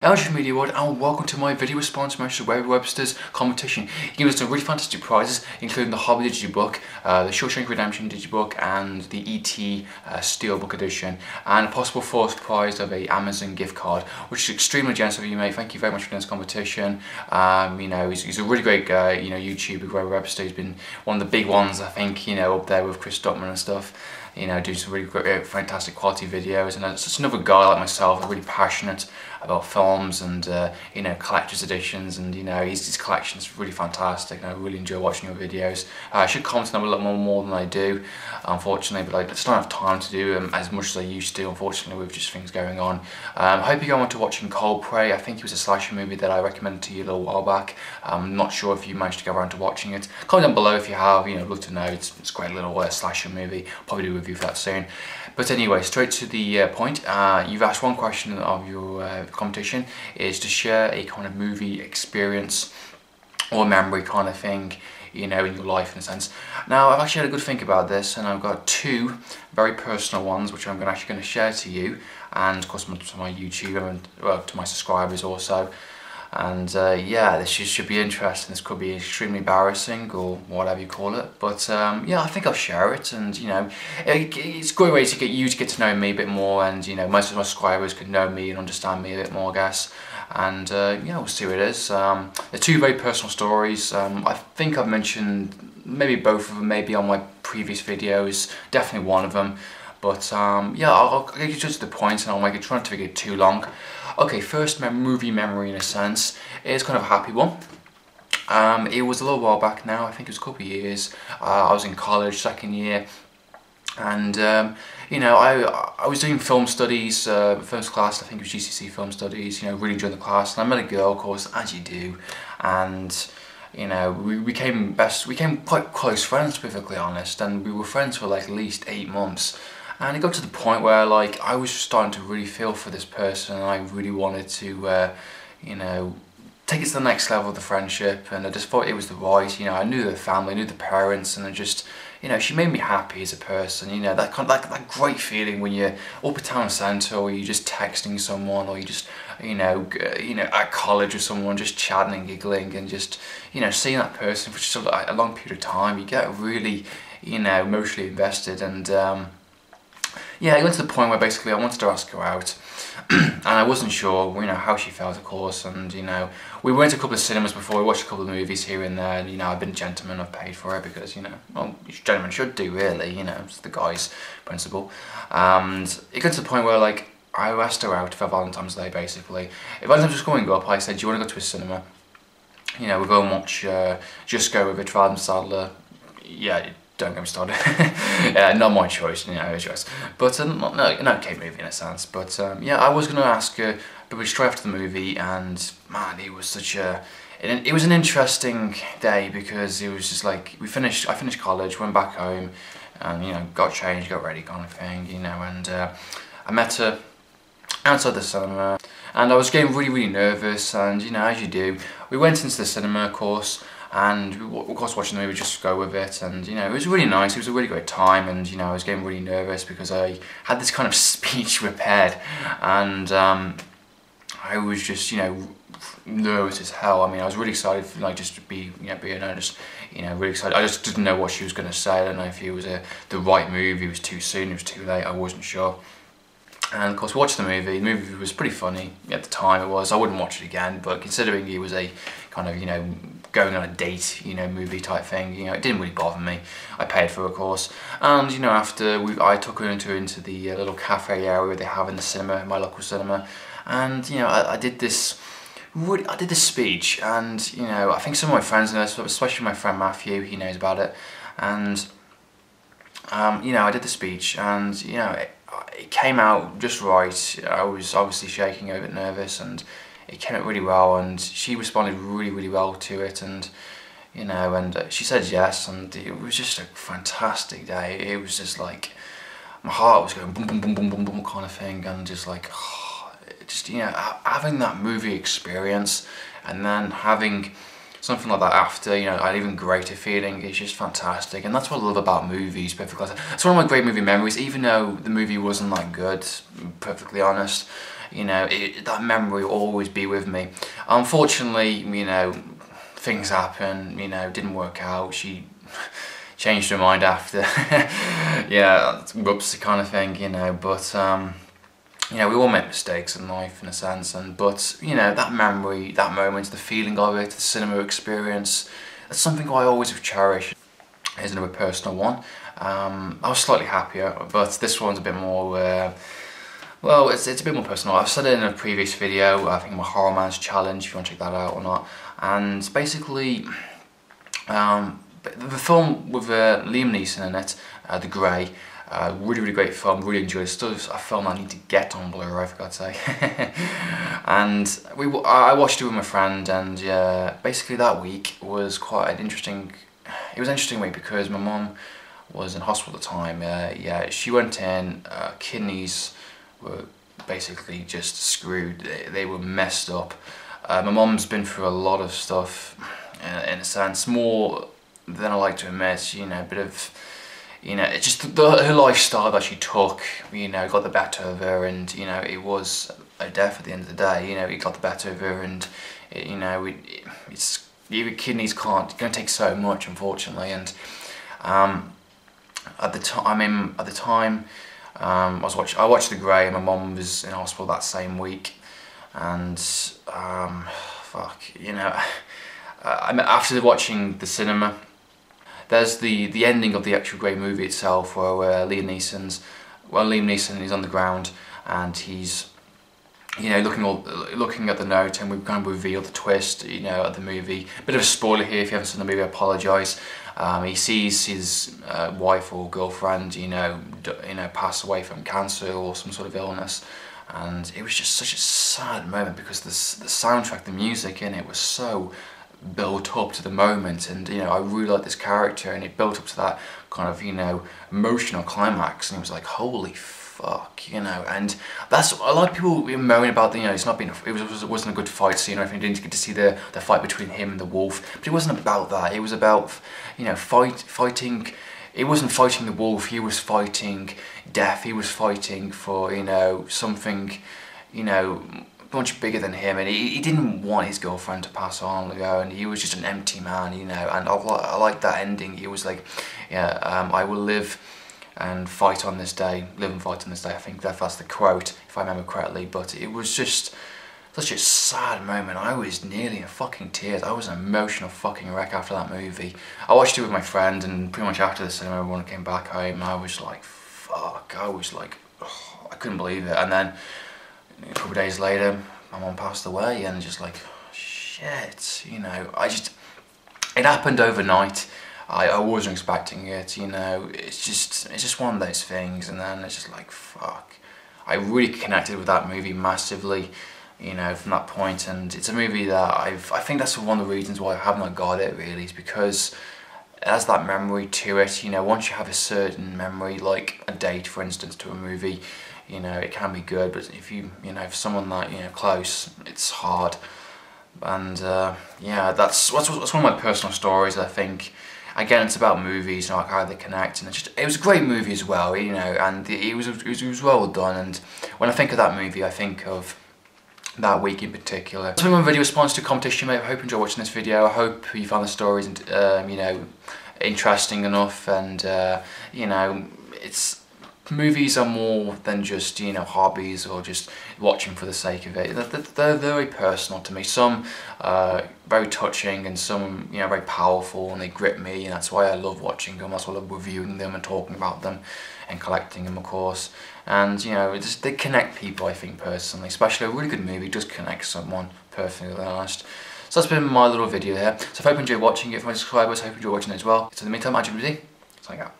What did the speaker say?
Elgin Media World, and welcome to my video response match to RobbieWebster's competition. He gave us some really fantastic prizes, including the Hobby Digibook, the Shawshank Redemption Digibook, and the E.T. Steelbook edition, and a possible fourth prize of a Amazon gift card, which is extremely generous of you, mate. Thank you very much for doing this competition. He's a really great guy, YouTuber, RobbieWebster. He's been one of the big ones, I think, up there with Chris Stockman and stuff. Doing some really great, fantastic quality videos, and it's just another guy like myself, really passionate about films and collector's editions, and his collection's really fantastic, and I really enjoy watching your videos. I should comment on them a lot more than I do, unfortunately, but I just don't have time to do them as much as I used to, unfortunately, with just things going on. I hope you go on to watching Cold Prey. I think it was a slasher movie that I recommended to you a little while back. I'm not sure if you managed to go around to watching it. Comment down below if you have. I'd love to know. It's a great little slasher movie. Probably do a review for that soon. But anyway, straight to the point. You've asked one question of your competition, is to share a kind of movie experience or memory kind of thing, in your life, in a sense. Now, I've actually had a good think about this, and I've got two very personal ones which I'm actually going to share to you, and of course to my YouTube and to my subscribers also. And yeah, this should be interesting. This could be extremely embarrassing or whatever you call it, but yeah, I think I'll share it, and it's a great way to get to know me a bit more, and most of my subscribers can know me and understand me a bit more, I guess. And yeah, we'll see what it is. They're two very personal stories. I think I've mentioned maybe both of them, maybe on my previous videos, definitely one of them. But yeah, I'll get just to the point, and I'll make it, try not to make it too long. Okay, first movie memory, in a sense, is kind of a happy one. It was a little while back now. I think it was a couple of years. I was in college, second year, and I was doing film studies, first class. I think it was GCSE film studies. Really enjoyed the class, and I met a girl, of course, as you do, and we became quite close friends, to be perfectly honest, and we were friends for like at least 8 months. And it got to the point where I was starting to really feel for this person, and I really wanted to, take it to the next level of the friendship, and I just thought it was the right, I knew the family, I knew the parents, and I just, she made me happy as a person, that kind of, that great feeling when you're up at town centre, or you're just texting someone, or you just, at college with someone, just chatting and giggling, and just, seeing that person for just a long period of time, you get really, emotionally invested, and, yeah, it went to the point where basically I wanted to ask her out, and I wasn't sure, how she felt, of course, and, we went to a couple of cinemas before, we watched a couple of movies here and there, and, I've been a gentleman, I've paid for it, because, well, gentlemen should do, really, it's the guy's principle. And it got to the point where, I asked her out for Valentine's Day, basically. If Valentine's was coming up, I said, do you want to go to a cinema? We'll go and watch Just Go With It, Adam Sandler. Yeah, don't get me started. Yeah, not my choice, her choice. But no, okay movie in a sense. But yeah, I was going to ask her, but we straight after the movie, and man, it was it was an interesting day, because it was just I finished college, went back home, and got changed, got ready, kind of thing, and I met her outside the cinema, and I was getting really, really nervous, and as you do, we went into the cinema, of course. And of course, watching the movie, Just Go With It, and it was really nice. It was a really great time, and I was getting really nervous because I had this kind of speech prepared, and I was just nervous as hell. I mean, I was really excited for just to be being honest, really excited. I just didn't know what she was going to say. I don't know if it was the right move. It was too soon. It was too late. I wasn't sure. And of course, we watched the movie. The movie was pretty funny at the time. It was. I wouldn't watch it again, but considering it was a kind of going on a date movie type thing, it didn't really bother me. I paid for it, of course, and after I took her into the little cafe area they have in the cinema, my local cinema, and I did this speech, and I think some of my friends know this, especially my friend Matthew, he knows about it, and I did the speech, and it came out just right. I was obviously shaking, a bit nervous, and it came out really well, and she responded really, really well to it, and and she said yes, and it was just a fantastic day. It was just my heart was going boom, boom, boom, boom, boom, boom, kind of thing, and just having that movie experience, and then having something like that after, you know, an even greater feeling. It's just fantastic, and that's what I love about movies, perfectly honest. It's one of my great movie memories, even though the movie wasn't that good, perfectly honest. You know, that memory will always be with me. Unfortunately, you know, things happen, you know, didn't work out. She changed her mind after. Yeah, whoops, kind of thing, you know, but you know, we all make mistakes in life in a sense, but you know, that memory, that moment, the feeling of it, the cinema experience, that's something I always have cherished. Here's another personal one. I was slightly happier, but this one's a bit more, well, it's a bit more personal. I've said it in a previous video, I think my Horror Man's Challenge, if you want to check that out or not. And basically, the film with Liam Neeson in it, The Grey, really great film, really enjoyed it. Still a film I need to get on Blu-ray, for God's sake. And I watched it with my friend, and basically that week was quite an interesting, it was an interesting week because my mum was in hospital at the time. Yeah, she went in, kidneys were basically just screwed, they were messed up. My mum's been through a lot of stuff, in a sense, more than I like to admit, you know, a bit of, you know, it's just her lifestyle that she took, you know, got the better of her, and, you know, it was a death at the end of the day, you know, it got the better of her, and, you know, it's, your kidneys can't, it's going to take so much, unfortunately, and at the time, I watched The Grey, and my mum was in hospital that same week, and, fuck, you know, after watching the cinema, there's the ending of the actual Grey movie itself, where Liam Neeson is on the ground, and he's, you know, looking at the note, and we've kind of revealed the twist, you know, of the movie. Bit of a spoiler here if you haven't seen the movie, I apologise. He sees his wife or girlfriend, you know, pass away from cancer or some sort of illness, and it was just such a sad moment because the soundtrack, the music in it was so built up to the moment, and you know, I really liked this character, and it built up to that kind of, you know, emotional climax, and it was like, holy fuck, you know. And that's a lot of people moaning about, you know, it's not been, it wasn't a good fight scene or anything. You didn't get to see the fight between him and the wolf, but it wasn't about that. It was about, you know, fighting. It wasn't fighting the wolf, he was fighting death, he was fighting for, you know, something, you know, much bigger than him, and he didn't want his girlfriend to pass on, and he was just an empty man, you know. And I like that ending. He was like, yeah, I will live and fight on this day, live and fight on this day. I think that's the quote, if I remember correctly. But it was just such a sad moment. I was nearly in fucking tears. I was an emotional fucking wreck after that movie. I watched it with my friend, and pretty much after the cinema, when I came back home, I was like, fuck, I was like, oh, I couldn't believe it. And then a couple of days later, my mum passed away, and just like, shit, you know, it happened overnight. I wasn't expecting it, you know. It's just one of those things, and then it's just like, fuck. I really connected with that movie massively, you know, from that point, and it's a movie that I think that's one of the reasons why I have not got it, really, is because it has that memory to it, you know. Once you have a certain memory, like a date, for instance, to a movie, you know, it can be good, but if you know, if someone that, you know, close, it's hard. And yeah, that's one of my personal stories, I think. Again, it's about movies, you know, like how they connect, and it was a great movie as well, you know, and it was well done. And when I think of that movie, I think of that week in particular. That's been my video response to competition, mate. I hope you enjoyed watching this video. I hope you found the stories, you know, interesting enough, and you know, movies are more than just, you know, hobbies or just watching for the sake of it. They're very personal to me. Some very touching, and some, you know, very powerful, and they grip me, and that's why I love watching them. That's why I love reviewing them and talking about them and collecting them, of course. And you know, they connect people, I think, personally. Especially a really good movie does connect someone, perfectly honest. So that's been my little video here. So I hope you enjoyed watching it. For my subscribers, I hope you enjoyed watching it as well. So in the meantime, I'm Jimmy. Signing out.